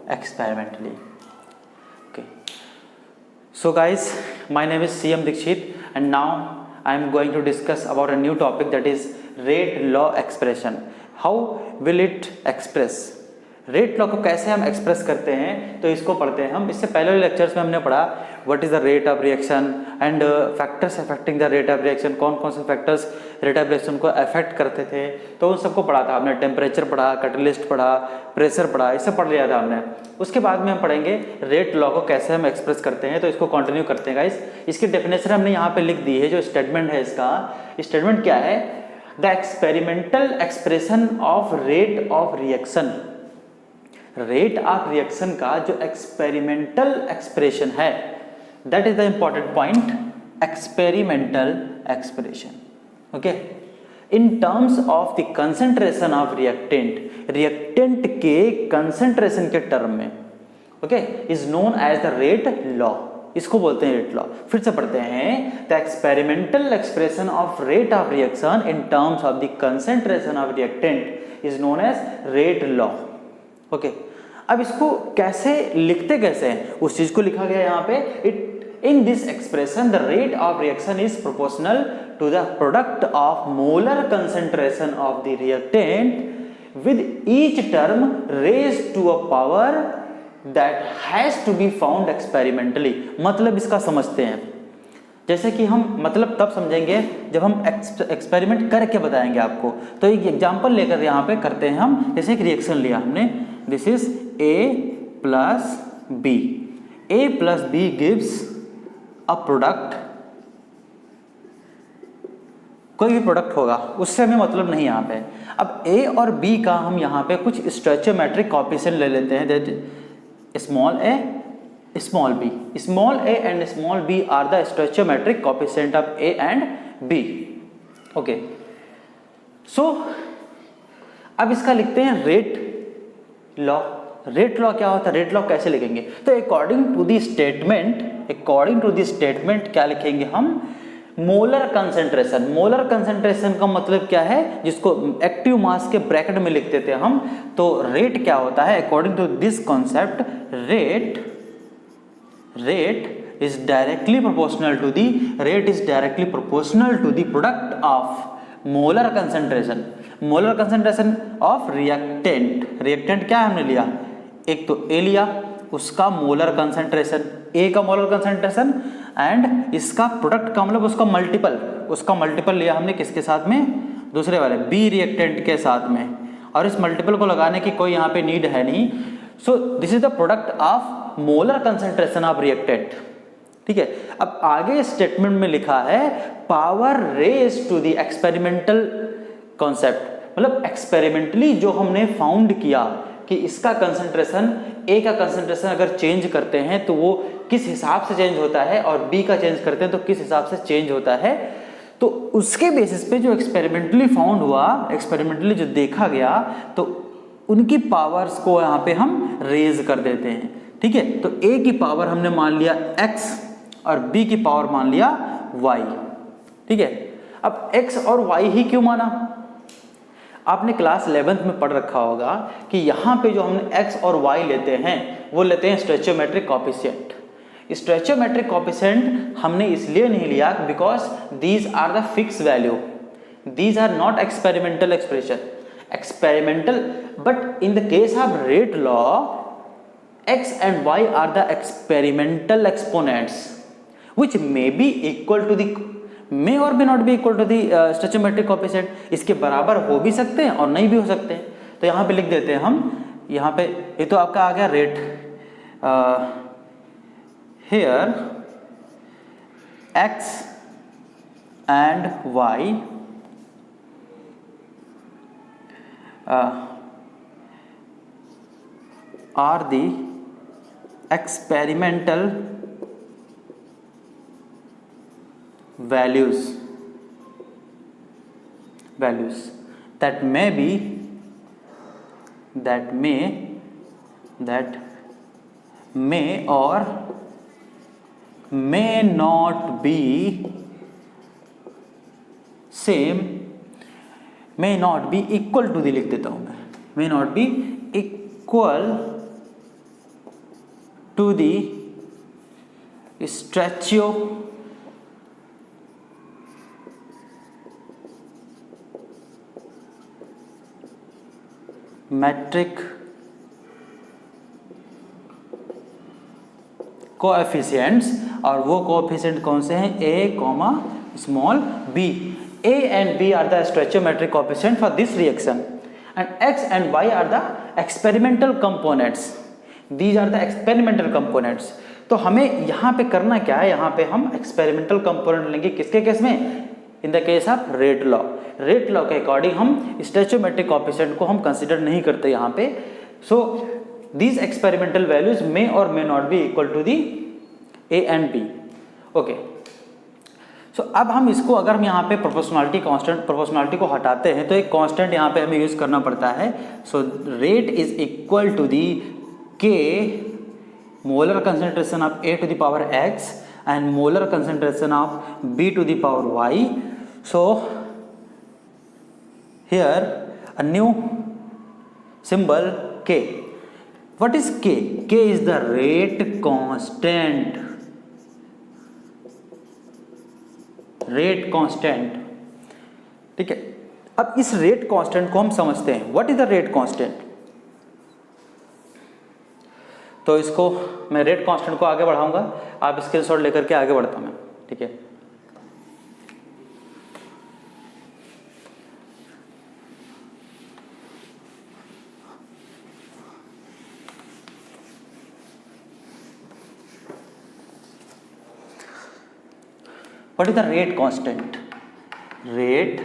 experimentally. Okay. So guys, my name is CM Dikshit and now I am going to discuss about a new topic, that is rate law expression. How will it express? Rate law को कैसे हम express करते हैं, तो इसको पढ़ते हैं हम. इससे पहले लेक्चर्स में हमने पढ़ा what is the rate of reaction and factors affecting the rate of reaction, कौन कौन से फैक्टर्स रेट ऑफ रिएक्शन को अफेक्ट करते थे, तो उन सबको पढ़ा था हमने. टेम्परेचर पढ़ा, कैटलिस्ट पढ़ा, प्रेशर पढ़ा, इसे पढ़ लिया था हमने. उसके बाद में हम पढ़ेंगे रेट लॉ को कैसे हम एक्सप्रेस करते हैं, तो इसको कंटिन्यू करते हैं गाइस. इसकी डेफिनेशन हमने यहाँ पे लिख दी है, जो स्टेटमेंट है इसका. स्टेटमेंट क्या है? The experimental expression of rate of reaction. Rate of reaction का जो एक्सपेरिमेंटल एक्सप्रेशन है, that is the important point, experimental expression. Okay, in terms of the concentration of reactant, reactant के कंसंट्रेशन के term में, ओके, is known as the rate law. इसको बोलते हैं रेट लॉ. फिर से पढ़ते हैं. The experimental expression of rate of reaction in terms of the concentration of reactant is known as rate law. Okay, अब इसको कैसे लिखते कैसे हैं, उस चीज को लिखा गया यहाँ पे. It in this expression the rate of reaction is proportional to the product of molar concentration of the reactant with each term raised to a power that has to be found experimentally. मतलब इसका समझते हैं. जैसे कि हम मतलब तब समझेंगे जब हम एक्सपेरिमेंट करके बताएंगे आपको. तो एक एग्जांपल लेकर यहाँ पे करते हैं हम. जैसे एक रिएक्शन लिया हमने, this is A plus B. A plus B gives a product. कोई भी प्रोडक्ट होगा, उससे हमें मतलब नहीं यहाँ पे. अब A और B का हम यहाँ पे कुछ स्टोइचियोमेट्रिक कोएफिशिएंट ले लेते हैं, that small a small b. Small a and small b are the stoichiometric coefficient of a and b. Okay. So अब इसका लिखते हैं रेट लॉ. रेट लॉ क्या होता है, रेट लॉ कैसे लिखेंगे? तो अकॉर्डिंग टू द स्टेटमेंट क्या लिखेंगे हम? Molar concentration. मोलर कंसंट्रेशन का मतलब क्या है, जिसको एक्टिव मास के ब्रैकेट में लिखते थे हम. तो रेट क्या होता है? According to this concept, rate is directly proportional to the product of molar concentration of reactant. reactant क्या हमने लिया? एक तो A लिया, उसका मोलर कंसंट्रेशन, A का मोलर कंसंट्रेशन, एंड इसका प्रोडक्ट का मतलब उसका मल्टीपल लिया हमने किसके साथ में? दूसरे वाले B रिएक्टेंट के साथ में. और इस मल्टीपल को लगाने की कोई यहाँ पे नीड है नहीं. So this is the product of molar concentration of reactant. ठीक है. अब आगे स्टेटमेंट में लिखा है power raise to the experimental concept. मतलब एक्सपेरिमेंटली जो हमने फाउंड किया कि इसका कंसंट्रेशन, ए का कंसंट्रेशन अगर चेंज करते हैं तो वो किस हिसाब से चेंज होता है, और बी का चेंज करते हैं तो किस हिसाब से चेंज होता है. तो उसके बेसिस पे जो एक्सपेरिमेंटली फाउंड हुआ, एक्सपेरिमेंटली जो देखा गया, तो उनकी पावर्स को यहाँ पे हम रेज कर देते हैं. ठीक है. तो A की पावर हमने मान लिया x और B की पावर मान लिया y. ठीक है. अब x और y ही क्यों माना? आपने क्लास 11th में पढ़ रखा होगा कि यहाँ पे जो हमने x और y लेते हैं वो लेते हैं स्टोइचियोमेट्रिक कोएफिशिएंट. स्टोइचियोमेट्रिक कोएफिशिएंट हमने इसलिए नहीं लिया because these are the fix value, these are not experimental expression. Experimental, but in the case of rate law, x and y are the experimental exponents which may be equal to the may or may not be equal to the stoichiometric coefficient. इसके बराबर हो भी सकते हैं और नहीं भी हो सकते हैं. तो यहाँ पे लिख देते हैं हम. यहाँ पे ये तो आपका आ गया rate. here x and y are the experimental values that may or may not be same, may not be equal to the लिख देता हूं मैं, may not be equal to the stoichiometric coefficients, और वो कोएफिशिएंट कौन से हैं, a comma small b. a and b are the stoichiometric coefficient for this reaction and x and y are the experimental components. These are the experimental components. तो हमें यहाँ पे करना क्या है, यहाँ पे हम एक्सपेरिमेंटल कंपोनेंट लेंगे किसके केस में, इन the case of rate law. Rate law के अकॉर्डिंग हम स्टोइचियोमेट्रिक कोएफिशिएंट को हम कंसीडर नहीं करते यहाँ पे. सो these experimental values may or may not be equal to the a and b. okay, so अब हम इसको, अगर हम यहाँ पे प्रोपोर्शनलिटी कांस्टेंट, प्रोपोर्शनलिटी को हटाते हैं तो एक कांस्टेंट यहाँ पे हमें यूज करना पड़ता है. So rate is equal to the K molar concentration of a to the power x and molar concentration of b to the power y. So here a new symbol k. What is K? K is the rate constant. Rate constant. ठीक है. अब इस rate constant को हम समझते हैं. What is the rate constant? तो इसको मैं रेट कांस्टेंट को आगे बढ़ाऊंगा, आप स्क्रीनशॉट लेकर के आगे बढ़ता हूं मैं. ठीक है. What is the rate constant? Rate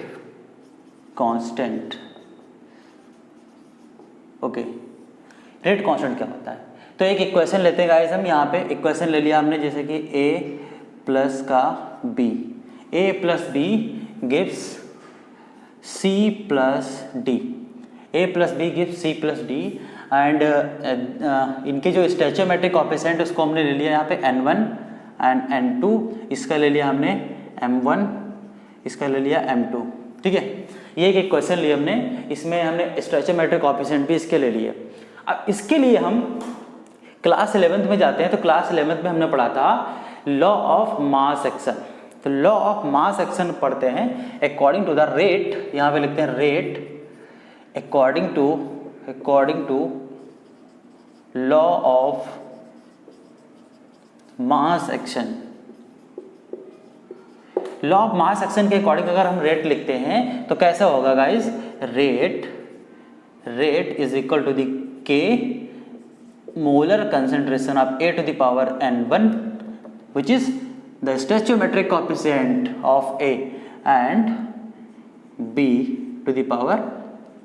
constant. Okay, rate constant क्या होता है? तो एक इक्वेशन लेते हैं गाइस हम. यहाँ पे इक्वेशन ले लिया हमने, जैसे कि a प्लस का b. a plus b gives c plus d. a plus b gives c plus d. And इनके जो स्टोइचियोमेट्रिक कोएफिशिएंट उसको हमने ले लिया यहाँ पे n1 एंड n2. इसका ले लिया हमने m1, इसका ले लिया m2. ठीक है, ये एक क्वेश्चन लिया हमने, इसमें हमने स्टोइचियोमेट्रिक कोएफिशिएंट भी इसके ले लिए. अब इसके लिए हम क्लास 11th में जाते हैं. तो क्लास 11th में हमने पढ़ा था लॉ ऑफ मास एक्शन. तो लॉ ऑफ मास एक्शन पढ़ते हैं अकॉर्डिंग टू द रेट. यहाँ पे लिखते हैं rate according to law of mass action. Law of mass action के अकॉर्डिंग अगर हम रेट लिखते हैं तो कैसा होगा guys, rate is equal to the K molar concentration of a to the power n1 which is the stoichiometric coefficient of a and b to the power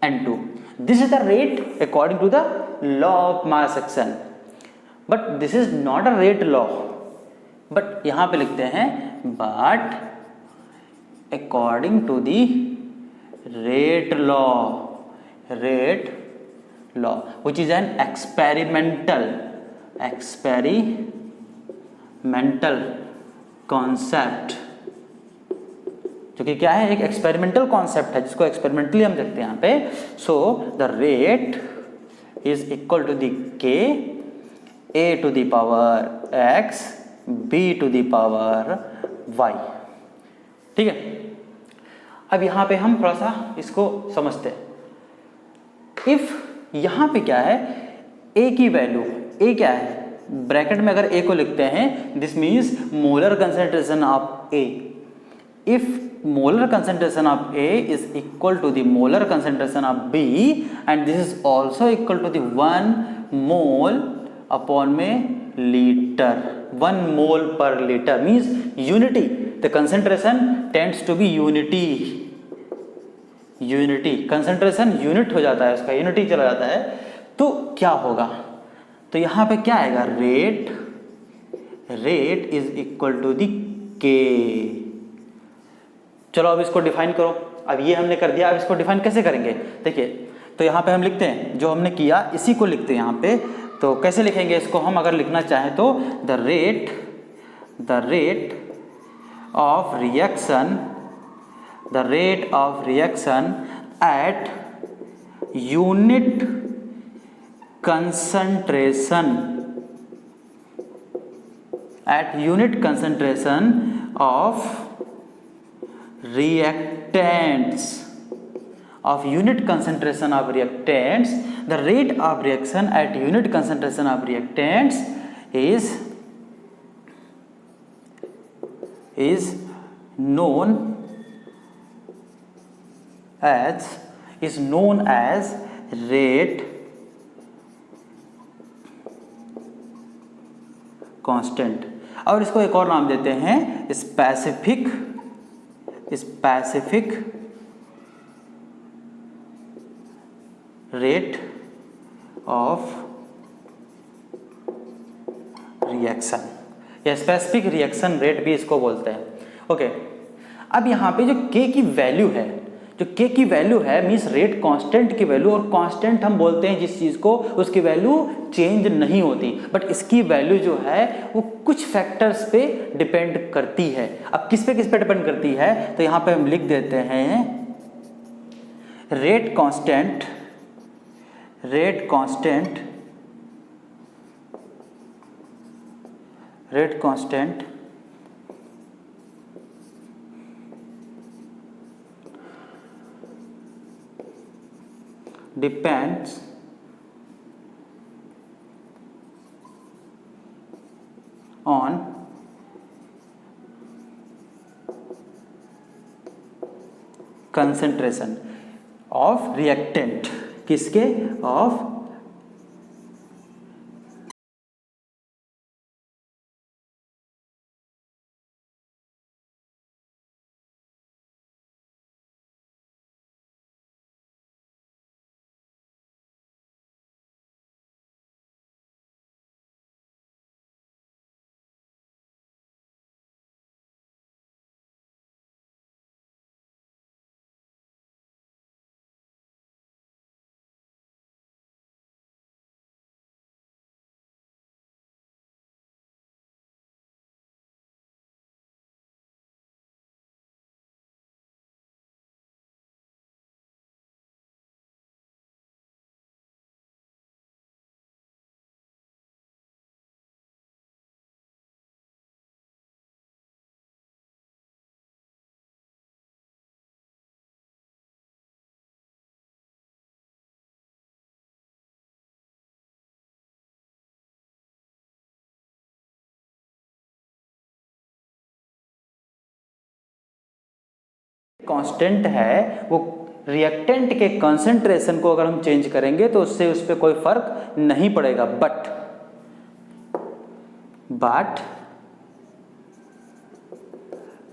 n2. This is the rate according to the law of mass action. But this is not a rate law. But यहाँ पे लिखते हैं but according to the rate law which is an experimental concept. जो कि क्या है, एक experimental concept है जिसको एक्सपेरिमेंटली हम देखते हैं यहाँ पे. So the rate is equal to the K a to the power x b to the power y. ठीक है. अब यहाँ पे हम थोड़ा सा इसको समझते हैं. इफ यहाँ पे क्या है, a की वैल्यू, a क्या है, ब्रैकेट में अगर a को लिखते हैं this means molar concentration of a. If molar concentration of A is equal to the molar concentration of B and this is also equal to the 1 mole upon liter. 1 mole per liter means unity. The concentration tends to be unity. concentration unit हो जाता है, उसका unity चला जाता है. तो क्या होगा, तो यहाँ पे क्या आएगा, rate is equal to the K. चलो अब इसको डिफाइन करो. अब ये हमने कर दिया, अब इसको डिफाइन कैसे करेंगे, देखिए. तो यहाँ पे हम लिखते हैं, जो हमने किया इसी को लिखते हैं यहाँ पे. तो कैसे लिखेंगे इसको हम, अगर लिखना चाहें तो the rate of reaction at unit concentration at unit concentration of reactants, of unit concentration of reactants, the rate of reaction at unit concentration of reactants is known as rate constant, और इसको एक और नाम देते हैं specific rate of reaction, या specific reaction rate भी इसको बोलते हैं। ओके, अब यहाँ पे जो K की वैल्यू है, जो K की वैल्यू है मीन्स रेट कांस्टेंट की वैल्यू, और कांस्टेंट हम बोलते हैं जिस चीज़ को उसकी वैल्यू चेंज नहीं होती, बट इसकी वैल्यू जो है वो कुछ फैक्टर्स पे डिपेंड करती है। अब किस पे डिपेंड करती है, तो यहाँ पे हम लिख देते हैं rate constant depends on concentration of reactant, किसके, of कांस्टेंट है वो रिएक्टेंट के कंसंट्रेशन को अगर हम चेंज करेंगे तो उससे उस पर कोई फर्क नहीं पड़ेगा, but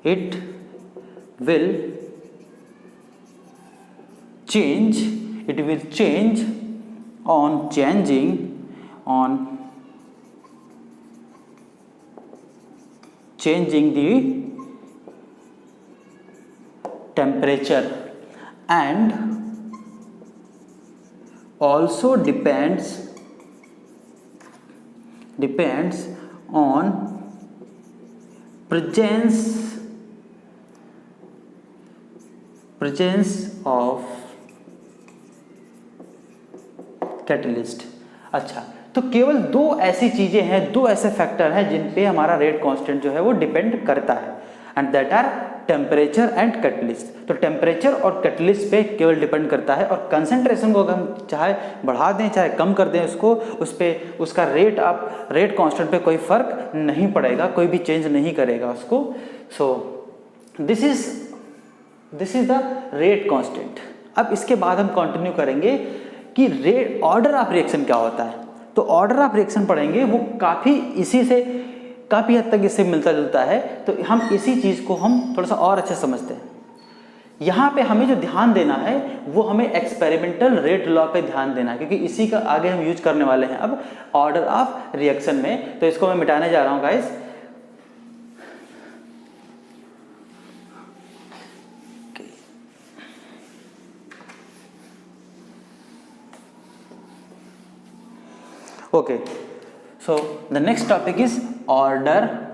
it will change on changing the temperature, and also depends on presence of catalyst. अच्छा, तो केवल दो ऐसी चीजें हैं, दो ऐसे फैक्टर हैं जिन पे हमारा रेट कांस्टेंट जो है वो डिपेंड करता है, and that are temperature and catalyst. तो टेम्परेचर और कैटलिस्ट पे केवल डिपेंड करता है, और कंसंट्रेशन को अगर हम चाहे बढ़ा दें चाहे कम कर दें उसको, उस पर उसका रेट कांस्टेंट पे कोई फर्क नहीं पड़ेगा, कोई भी चेंज नहीं करेगा उसको। सो this is the rate constant. अब इसके बाद हम कंटिन्यू करेंगे कि रेट ऑर्डर ऑफ रिएक्शन क्या होता है। तो ऑर्डर ऑफ रिएक्शन पढ़ेंगे, वो काफ़ी हद तक इससे मिलता जुलता है, तो हम इसी चीज़ को हम थोड़ा सा और अच्छे समझते हैं। यहाँ पे हमें जो ध्यान देना है वो हमें एक्सपेरिमेंटल रेट लॉ पे ध्यान देना है, क्योंकि इसी का आगे हम यूज करने वाले हैं अब ऑर्डर ऑफ रिएक्शन में। तो इसको मैं मिटाने जा रहा हूँ guys. Okay, so the next topic is order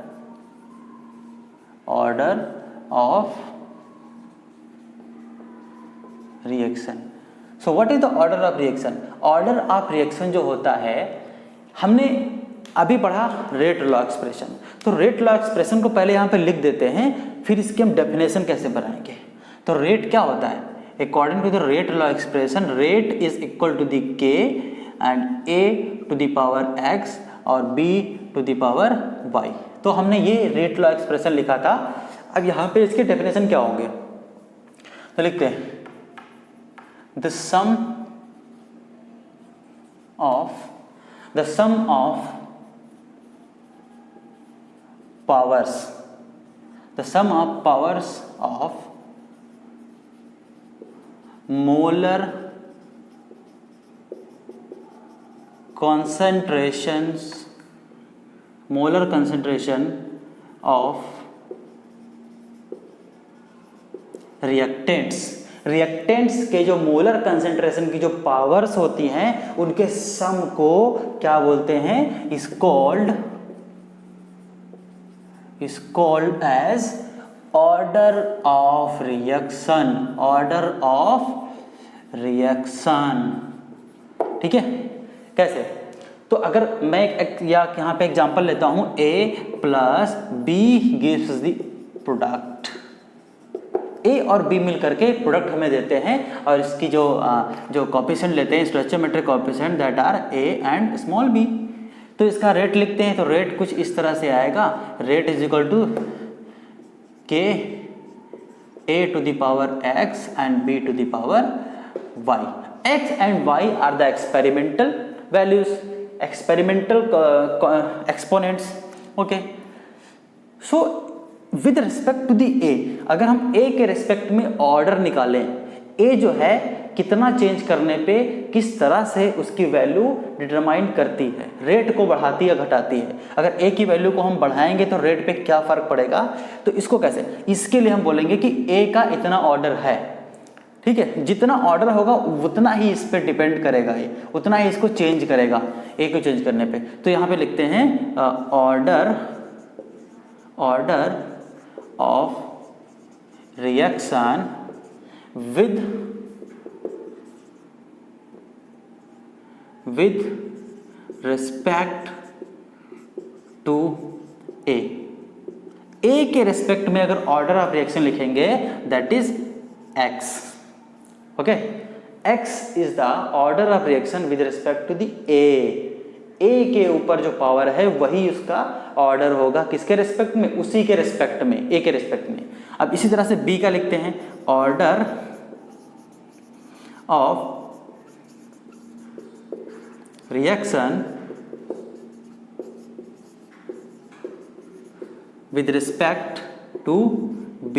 of reaction. So what is the order of reaction? Order of reaction जो होता है, हमने अभी पढ़ा रेट लॉ एक्सप्रेशन, तो रेट लॉ एक्सप्रेशन को पहले यहाँ पे लिख देते हैं, फिर इसकी हम डेफिनेशन कैसे बनाएंगे। तो रेट क्या होता है, according to the rate law expression, rate is equal to the K and A to the power X और B to the power Y. तो हमने ये रेट लॉ एक्सप्रेशन लिखा था। अब यहाँ पे इसके डेफिनेशन क्या होंगे, तो लिखते हैं the sum of powers of molar concentration of reactants के जो मोलर कंसेंट्रेशन की जो पावर्स होती हैं उनके सम को क्या बोलते हैं, is called as order of reaction. ठीक है, कैसे, तो अगर मैं यहाँ पे एग्जांपल लेता हूं, A plus B gives the product. A और B मिल करके प्रोडक्ट हमें देते हैं और इसकी जो कोएफिशिएंट लेते हैं, stoichiometric coefficient that are A and small b। तो इसका रेट लिखते हैं, तो रेट कुछ इस तरह से आएगा, रेट इज इक्वल टू के a to the power x and b to the power y. X and y are the experimental values, experimental exponents. Okay. So with respect to the a, अगर हम a के respect में order निकालें, a जो है कितना change करने पे किस तरह से उसकी वैल्यू डिटरमाइन करती है, रेट को बढ़ाती या घटाती है। अगर a की वैल्यू को हम बढ़ाएंगे तो रेट पे क्या फर्क पड़ेगा, तो इसको कैसे, इसके लिए हम बोलेंगे कि a का इतना ऑर्डर है। ठीक है, जितना ऑर्डर होगा उतना ही इस पे डिपेंड करेगा, ये उतना ही इसको चेंज करेगा a को चेंज करने पे। तो यहाँ पे लिखते हैं order of reaction with respect to A के रेस्पेक्ट में अगर ऑर्डर ऑफ रिएक्शन लिखेंगे that is X। Okay, X is the order of reaction with respect to the A के ऊपर जो पावर है वही उसका ऑर्डर होगा, किसके रेस्पेक्ट में, उसी के रेस्पेक्ट में, A के रेस्पेक्ट में। अब इसी तरह से B का लिखते हैं, order of reaction with respect to B।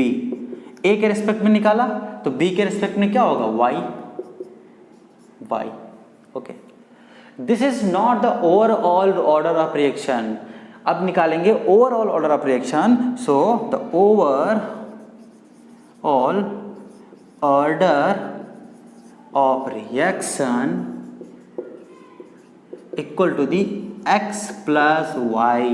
A के रेस्पेक्ट में निकाला तो B के रेस्पेक्ट में क्या होगा, Y। Okay, this is not the overall order of reaction. अब निकालेंगे overall order of reaction. So the overall order of reaction equal to the x plus y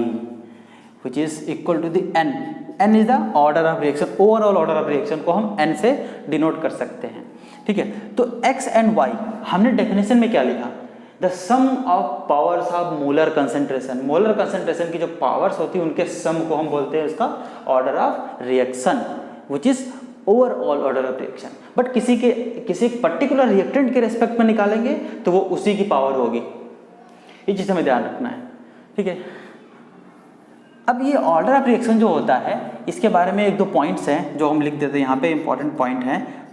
which is equal to the n is the order of reaction, overall order of reaction को हम n से denote कर सकते हैं। ठीक है, तो x and y हमने डेफिनेशन में क्या लिखा, the sum of powers of molar concentration. Molar concentration की जो पावर्स होती है उनके सम को हम बोलते हैं उसका order of reaction which is overall order of reaction. But किसी पर्टिकुलर रिएक्टेंट के रेस्पेक्ट में निकालेंगे तो वो उसी की पावर होगी, ये चीज़ हमें ध्यान रखना है। ठीक है, अब ये ऑर्डर ऑफ रिएक्शन जो होता है इसके बारे में एक दो पॉइंट्स हैं जो हम लिख देते हैं यहाँ पे, इंपॉर्टेंट पॉइंट हैं।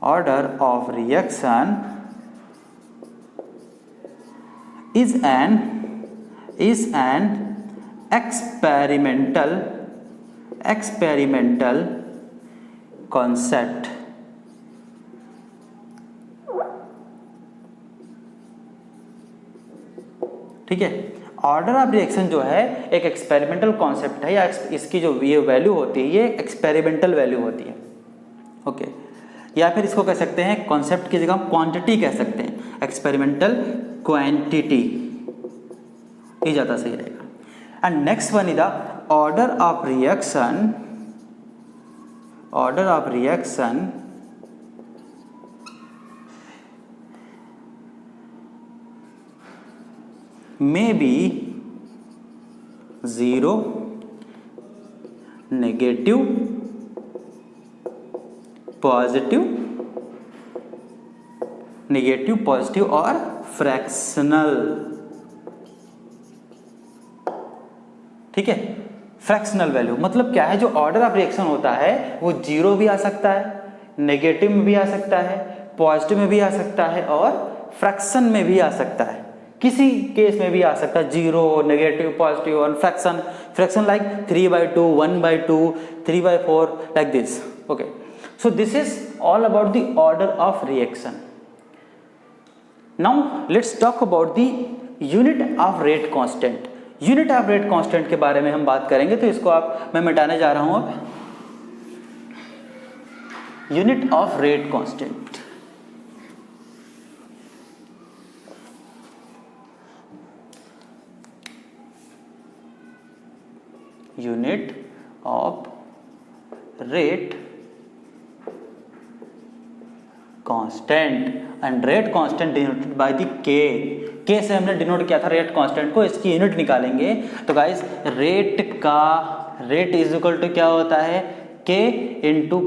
Order of reaction is an experimental concept. ठीक है, ऑर्डर ऑफ रिएक्शन जो है एक एक्सपेरिमेंटल कॉन्सेप्ट है, या इसकी जो ये वैल्यू होती है ये एक्सपेरिमेंटल वैल्यू होती है। ओके, या फिर इसको कह सकते हैं कॉन्सेप्ट की जगह क्वांटिटी कह सकते हैं, एक्सपेरिमेंटल क्वांटिटी, ये ज़्यादा सही रहेगा। And next one is the order of reaction may be 0, negative, positive, positive और फ्रैक्शनल। ठीक है, फ्रैक्शनल वैल्यू मतलब क्या है, जो ऑर्डर ऑफ रिएक्शन होता है वो 0 भी आ सकता है, नेगेटिव में भी आ सकता है, पॉजिटिव में भी आ सकता है और फ्रैक्शन में भी आ सकता है। किसी केस में भी आ सकता है, 0, नेगेटिव, पॉजिटिव और fraction like 3/2, 1/2, 3/4 like this. Okay, so this is all about the order of reaction. Now let's talk about the unit of rate constant. Unit of rate constant के बारे में हम बात करेंगे, तो इसको मैं मिटाने जा रहा हूं अब। Unit of rate constant, unit of rate constant and rate constant denoted by the के से हमने डिनोट किया था रेट कांस्टेंट को, इसकी यूनिट निकालेंगे। तो guys rate is equal to क्या होता है, के इंटू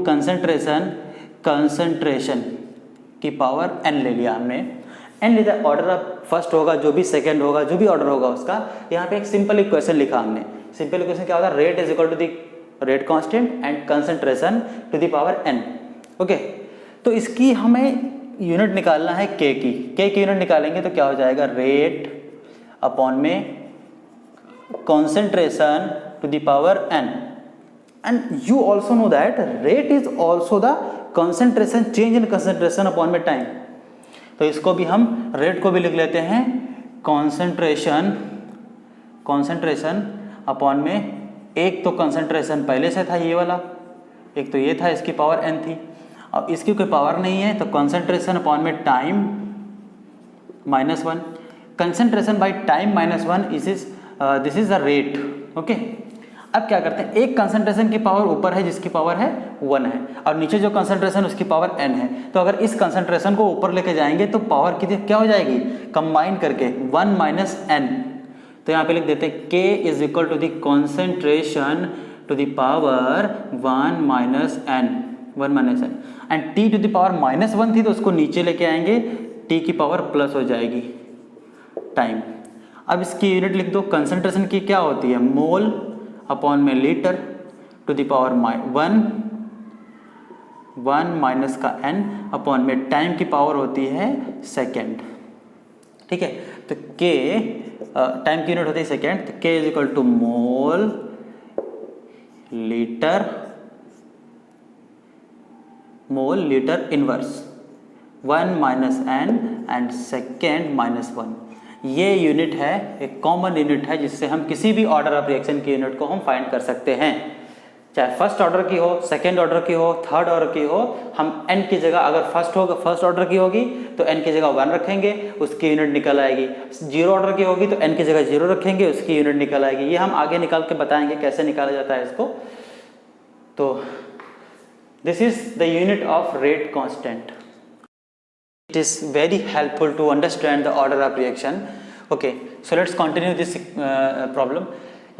कंसंट्रेशन की पावर n ले लिया हमने। n लिया, ऑर्डर ऑफ फर्स्ट होगा, जो भी सेकंड होगा, जो भी ऑर्डर होगा उसका। यहाँ पे एक सिंपल इक्वेशन लिखा हमने। सिंपल इक्वेशन क्या होता है, rate is equal to the rate constant and concentration to the power n। Okay, तो इसकी हमें यूनिट निकालना है के की यूनिट निकालेंगे तो क्या हो जाएगा, रेट अपॉन में concentration to the power n। And you also know that rate is also the concentration, change in concentration upon में टाइम। तो इसको भी हम रेट को भी लिख लेते हैं कंसंट्रेशन अपॉन में, एक तो कंसंट्रेशन पहले से था ये वाला, एक तो ये था, इसकी पावर n थी। अब इसकी कोई पावर नहीं है तो कंसंट्रेशन अपॉन में time -1, concentration by time -1 this is the rate. Okay, अब क्या करते हैं, एक कंसंट्रेशन की पावर ऊपर है जिसकी पावर है 1 है, और नीचे जो कंसंट्रेशन उसकी पावर n है। तो अगर इस कंसंट्रेशन को ऊपर लेके जाएंगे तो पावर कितनी क्या हो जाएगी, कंबाइन करके 1 - n। तो यहाँ पे लिख देते हैं k is equal to the concentration to the power 1 - n and t to the power -1 थी तो उसको नीचे लेके आएंगे, t की पावर प्लस हो जाएगी टाइम। अब इसकी यूनिट लिख दो, कंसंट्रेशन की क्या होती है, मोल अपॉन में litre to the power 1 minus का n अपॉन में टाइम की पावर होती है सेकेंड। ठीक है, तो k टाइम की यूनिट होती है सेकेंड, तो k is equal to mole litre inverse 1 - n and second -1। ये यूनिट है, एक कॉमन यूनिट है जिससे हम किसी भी ऑर्डर ऑफ रिएक्शन की यूनिट को हम फाइंड कर सकते हैं, चाहे फर्स्ट ऑर्डर की हो, सेकेंड ऑर्डर की हो, थर्ड ऑर्डर की हो। हम n की जगह अगर फर्स्ट ऑर्डर की होगी तो n की जगह 1 रखेंगे, उसकी यूनिट निकल आएगी। 0 ऑर्डर की होगी तो n की जगह 0 रखेंगे, उसकी यूनिट निकल आएगी। ये हम आगे निकाल के बताएंगे कैसे निकाला जाता है इसको। तो this is the unit of rate constant. It is very helpful to understand the order of reaction. Okay, so let's continue this problem.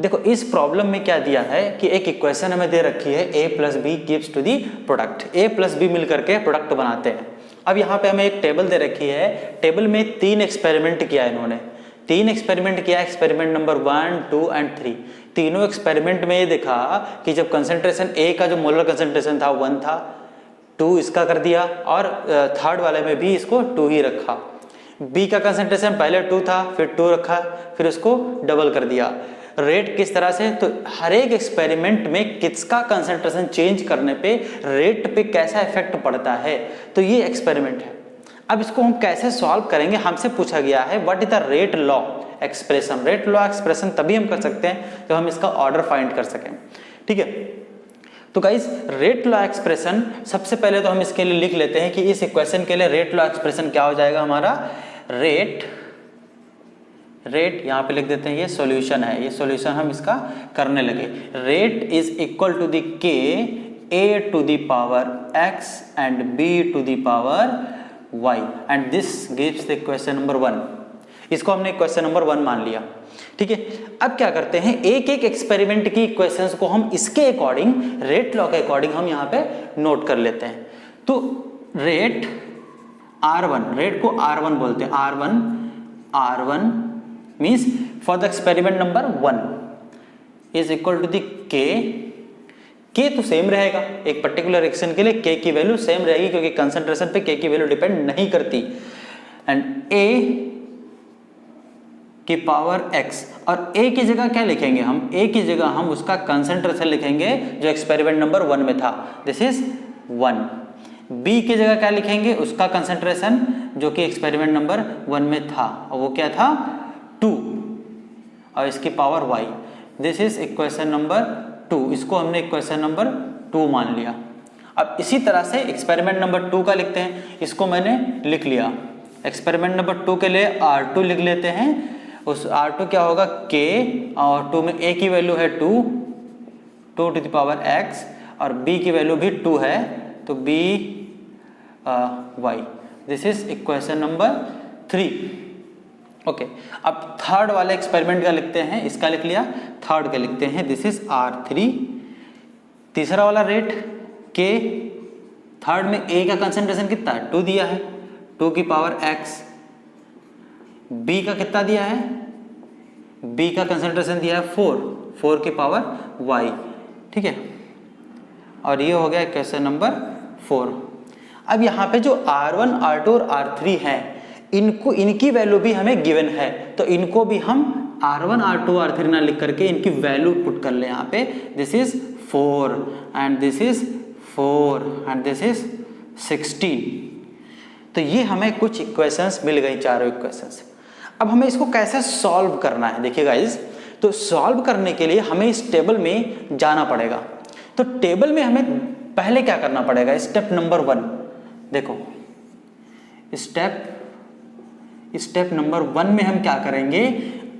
देखो इस प्रॉब्लम में क्या दिया है कि एक इक्वेशन हमें दे रखी है a + b gives to the product, a + b मिल करके प्रोडक्ट बनाते हैं। अब यहाँ पे हमें एक टेबल दे रखी है, टेबल में 3 एक्सपेरिमेंट किया इन्होंने, 3 एक्सपेरिमेंट किया, एक्सपेरिमेंट नंबर 1, 2 एंड 3। तीनों एक्सपेरिमेंट में ये देखा कि जब कंसंट्रेशन A का जो मोलर कंसंट्रेशन था 1 था, 2 इसका कर दिया और थर्ड वाले में भी इसको 2 ही रखा। B का कंसंट्रेशन पहले 2 था, फिर 2 रखा, फिर उसको डबल कर दिया। रेट किस तरह से, तो हर एक एक्सपेरिमेंट में किसका कंसंट्रेशन चेंज करने पे रेट पे कैसा इफेक्ट पड़ता है, तो ये एक्सपेरिमेंट है। अब इसको हम कैसे सॉल्व करेंगे, हमसे पूछा गया है what is the rate law expression. Rate law expression तभी हम कर सकते हैं जब हम इसका ऑर्डर फाइंड कर सकें। ठीक है, तो गाइस रेट लॉ एक्सप्रेशन सबसे पहले तो हम इसके लिए लिख लेते हैं कि इस इक्वेशन के लिए रेट लॉ एक्सप्रेशन क्या हो जाएगा हमारा, रेट यहाँ पे लिख देते हैं, ये सॉल्यूशन है, ये सॉल्यूशन हम इसका करने लगे। Rate is equal to the K a to the power x and b to the power y and this gives the equation number 1। इसको हमने क्वेश्चन नंबर 1 मान लिया। ठीक है, अब क्या करते हैं, एक एक एक्सपेरिमेंट की इक्वेशंस को हम इसके अकॉर्डिंग, रेट लॉ के अकॉर्डिंग हम यहाँ पे नोट कर लेते हैं। तो रेट R1, रेट को R1 बोलते हैं, R1 means for the experiment number 1 is equal to the K तो सेम रहेगा, एक पर्टिकुलर रिएक्शन के लिए के की वैल्यू सेम रहेगी क्योंकि कंसंट्रेशन पे के की वैल्यू डिपेंड नहीं करती। एंड A की पावर x, और A की जगह क्या लिखेंगे हम, A की जगह हम उसका कंसंट्रेशन लिखेंगे जो एक्सपेरिमेंट नंबर 1 में था, दिस इज 1। B की जगह क्या लिखेंगे, उसका कंसंट्रेशन जो कि एक्सपेरिमेंट नंबर 1 में था, और वो क्या था 2, और इसकी power y, this is equation number 2। इसको हमने इक्वेशन नंबर 2 मान लिया। अब इसी तरह से एक्सपेरिमेंट नंबर 2 का लिखते हैं, इसको मैंने लिख लिया। एक्सपेरिमेंट नंबर 2 के लिए R2 लिख लेते हैं। उस R2 क्या होगा K, और 2 में A की वैल्यू है 2 टू द पावर x, और B की वैल्यू भी 2 है, तो B y, this is equation number 3। Okay, अब थर्ड वाले एक्सपेरिमेंट का लिखते हैं, इसका लिख लिया, थर्ड का लिखते हैं, दिस इज R3। तीसरा वाला रेट K, थर्ड में A का कंसंट्रेशन कितना है, 2 दिया है, 2 की पावर x। B का कितना दिया है, B का कंसंट्रेशन दिया है 4 की पावर y। ठीक है, और ये हो गया क्वेश्चन नंबर 4। अब यहाँ पे जो R1, R2 और R3 हैं, इनको, इनकी वैल्यू भी हमें गिवन है, तो इनको भी हम R1, R2, R3 ना लिख करके इनकी वैल्यू पुट कर ले यहाँ पे, this is 4 and this is 4 and this is 16। तो ये हमें कुछ इक्वेशंस मिल गई, चारों इक्वेशंस। अब हमें इसको कैसे सॉल्व करना है, देखिए गाइज, तो सॉल्व करने के लिए हमें इस टेबल में जाना पड़ेगा। तो टेबल में हमें पहले क्या करना पड़ेगा, स्टेप नंबर 1, देखो स्टेप नंबर 1 में हम क्या करेंगे,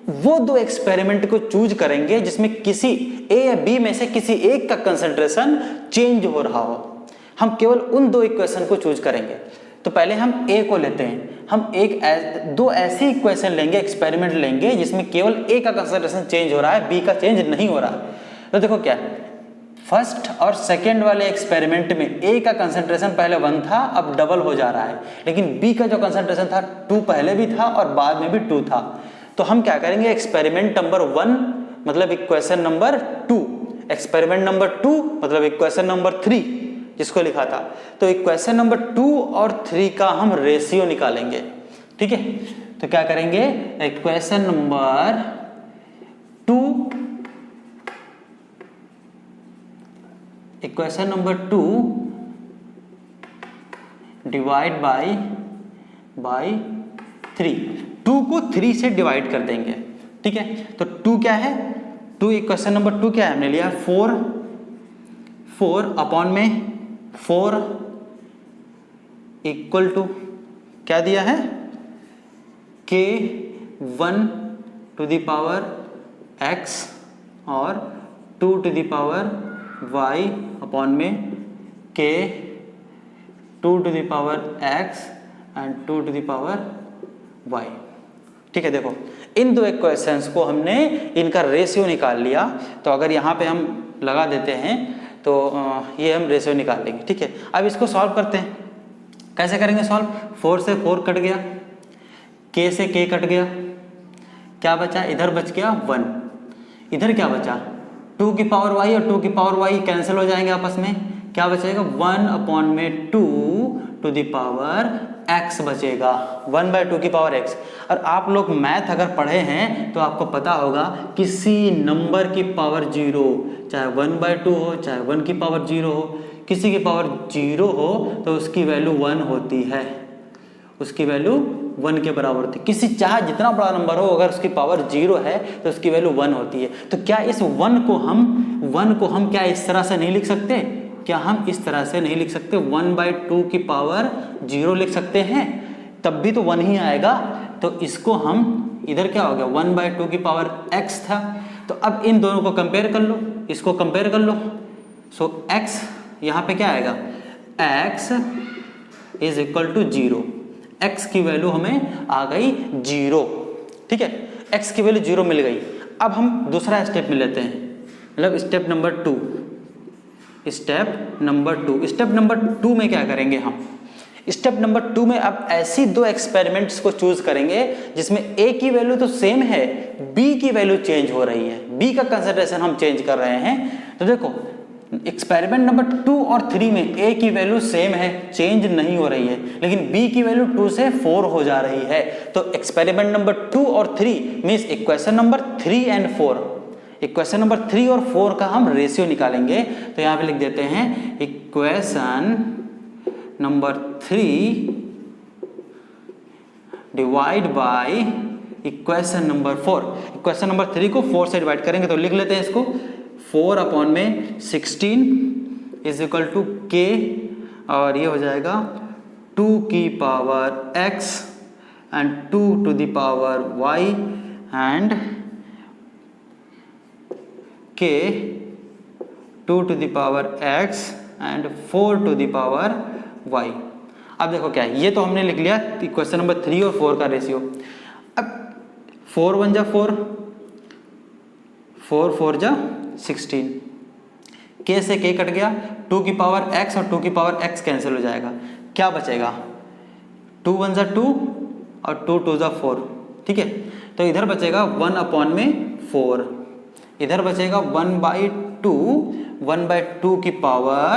वो दो एक्सपेरिमेंट को चूज करेंगे जिसमें किसी A या B में से किसी एक का कंसंट्रेशन चेंज हो रहा हो। हम केवल उन दो इक्वेशन को चूज करेंगे। तो पहले हम A को लेते हैं, हम दो ऐसी इक्वेशन लेंगे, एक्सपेरिमेंट लेंगे जिसमें केवल A का कंसंट्रेशन चेंज हो रहा है, B का चेंज नहीं हो रहा है। तो देखो क्या है, फर्स्ट और सेकेंड वाले एक्सपेरिमेंट में A का कंसंट्रेशन पहले 1 था, अब डबल हो जा रहा है, लेकिन B का जो कंसंट्रेशन था 2 पहले भी था और बाद में भी 2 था। तो हम क्या करेंगे, एक्सपेरिमेंट नंबर 1 मतलब इक्वेशन नंबर 2, एक्सपेरिमेंट नंबर 2 मतलब इक्वेशन नंबर 3 जिसको लिखा था, तो इक्वेशन नंबर 2 और 3 का हम रेशियो निकालेंगे। ठीक है, तो क्या करेंगे, इक्वेशन नंबर 2 डिवाइड बाई 3, 2 को 3 से डिवाइड कर देंगे। ठीक है, तो 2 क्या है, 2 इक्वेशन नंबर 2 क्या है, हमने लिया 4 अपॉन में 4 इक्वल टू क्या दिया है, k 1 to the power x और 2 to the power y upon में k 2 to the power x and 2 to the power y। ठीक है, देखो इन दो इक्वेशंस को हमने इनका रेशियो निकाल लिया, तो अगर यहाँ पे हम लगा देते हैं तो ये हम रेशियो निकाल लेंगे। ठीक है, अब इसको सॉल्व करते हैं। कैसे करेंगे सॉल्व, 4 से 4 कट गया, k से k कट गया, क्या बचा, इधर बच गया 1, इधर क्या बचा 2 की पावर y और 2 की पावर y कैंसिल हो जाएंगे आपस में, क्या बचेगा 1 अपॉन में 2 टू द पावर x बचेगा, 1/2 की पावर x। और आप लोग मैथ अगर पढ़े हैं तो आपको पता होगा किसी नंबर की पावर 0, चाहे 1/2 हो चाहे 1 की पावर 0 हो, किसी की पावर 0 हो तो उसकी वैल्यू 1 होती है, उसकी वैल्यू 1 के बराबर होती है। किसी चाहे जितना बड़ा नंबर हो, अगर उसकी पावर 0 है तो उसकी वैल्यू 1 होती है। तो क्या इस 1 को हम क्या इस तरह से नहीं लिख सकते, क्या हम इस तरह से नहीं लिख सकते, 1/2 की पावर 0 लिख सकते हैं, तब भी तो 1 ही आएगा। तो इसको हम इधर क्या हो गया 1/2 की पावर x था, तो अब इन दोनों को कंपेयर कर लो, इसको कंपेयर कर लो, सो x यहाँ पे क्या आएगा, x is equal to 0, x की वैल्यू हमें आ गई 0। ठीक है, x की वैल्यू 0 मिल गई। अब हम दूसरा स्टेप में लेते हैं, मतलब स्टेप नंबर 2। स्टेप नंबर 2 में क्या करेंगे हम? स्टेप नंबर 2 में अब ऐसी दो एक्सपेरिमेंट्स को चूज करेंगे जिसमें a की वैल्यू तो सेम है, b की वैल्यू चेंज हो रही है, b का कंसंट्रेशन हम चेंज कर रहे हैं। तो देखो एक्सपेरिमेंट नंबर 2 और 3 में a की वैल्यू सेम है, चेंज नहीं हो रही है, लेकिन b की वैल्यू 2 से 4 हो जा रही है। तो एक्सपेरिमेंट नंबर 2 और 3 means equation number 3 and 4, equation number 3 और 4 का हम रेशियो निकालेंगे। तो यहाँ पे लिख देते हैं equation number 3 divide by equation number 4। Equation number 3 को 4 से डिवाइड करेंगे तो लिख लेते हैं इसको 4/16 इज इक्वल टू k, और ये हो जाएगा 2 की power x and 2 to the power y and k 2 to the power x and 4 to the power y। अब देखो क्या है, ये तो हमने लिख लिया इक्वेशन नंबर 3 और 4 का रेशियो। अब 4 1 जा 4, 4 4 जा 16, k से k कट गया, 2 की पावर x और 2 की पावर x कैंसिल हो जाएगा, क्या बचेगा 2 1 जा 2 और 2 2 जा 4, ठीक है। तो इधर बचेगा 1/4, इधर बचेगा 1/2 की power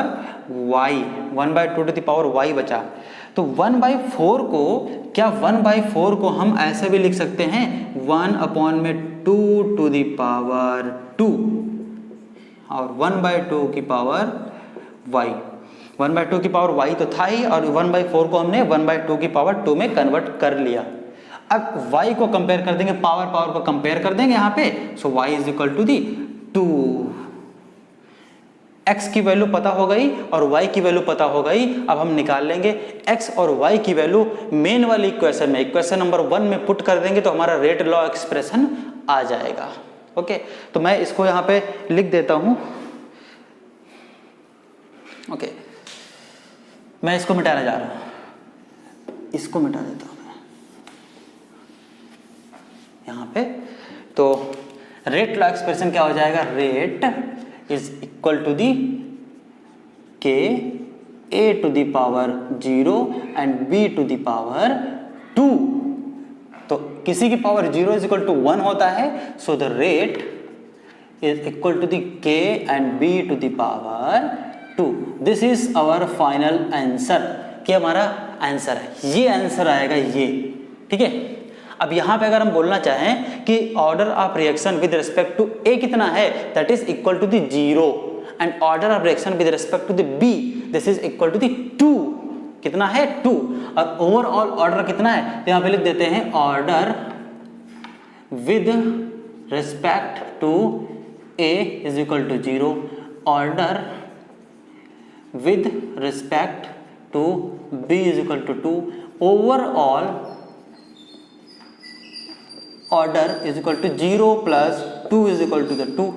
y, 1/2 to the power y बचा। तो 1/4 को, क्या 1/4 को हम ऐसे भी लिख सकते हैं 1/2 टू द पावर 2 और 1/2 की पावर y। 1/2 की पावर y तो था ही, और 1/4 को हमने 1/2 की पावर 2 में कन्वर्ट कर लिया। अब y को कंपेयर कर देंगे, पावर को कंपेयर कर देंगे यहाँ पे। So y is equal to the 2। x की वैल्यू पता हो गई और y की वैल्यू पता हो गई। अब हम निकाल लेंगे x और y की वैल्यू मेन वाली इक्वेशन में, इक्वेशन नंबर 1 में पुट कर देंगे तो हमारा रेट लॉ एक्सप्रेशन आ जाएगा। ओके, तो मैं इसको यहाँ पे लिख देता हूँ। ओके, मैं इसको मिटाने जा रहा हूँ, इसको मिटा देता हूँ मैं यहाँ पे। तो रेट लॉ एक्सप्रेशन क्या हो जाएगा, rate is equal to the k a to the power 0 and b to the power 2। तो किसी की पावर 0 is equal to 1 होता है, so the rate is equal to the k and b to the power 2। this is our final answer, कि हमारा answer है, ये answer आएगा ये, ठीक है। अब यहाँ पे अगर हम बोलना चाहें कि order of reaction with respect to A कितना है, that is equal to the 0, and order of reaction with respect to the B this is equal to the 2, कितना है 2, और ओवरऑल ऑर्डर कितना है, तो यहाँ पे लिख देते हैं order with respect to A is equal to 0, order with respect to B is equal to 2, overall order is equal to 0 plus 2 is equal to the 2।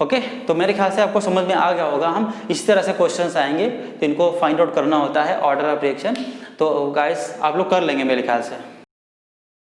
Okay, तो मेरे ख्याल से आपको समझ में आ गया होगा। हम इस तरह से क्वेश्चंस आएंगे तो इनको फाइंड आउट करना होता है ऑर्डर ऑफ रिएक्शन। तो गाइस आप लोग कर लेंगे मेरे ख्याल से।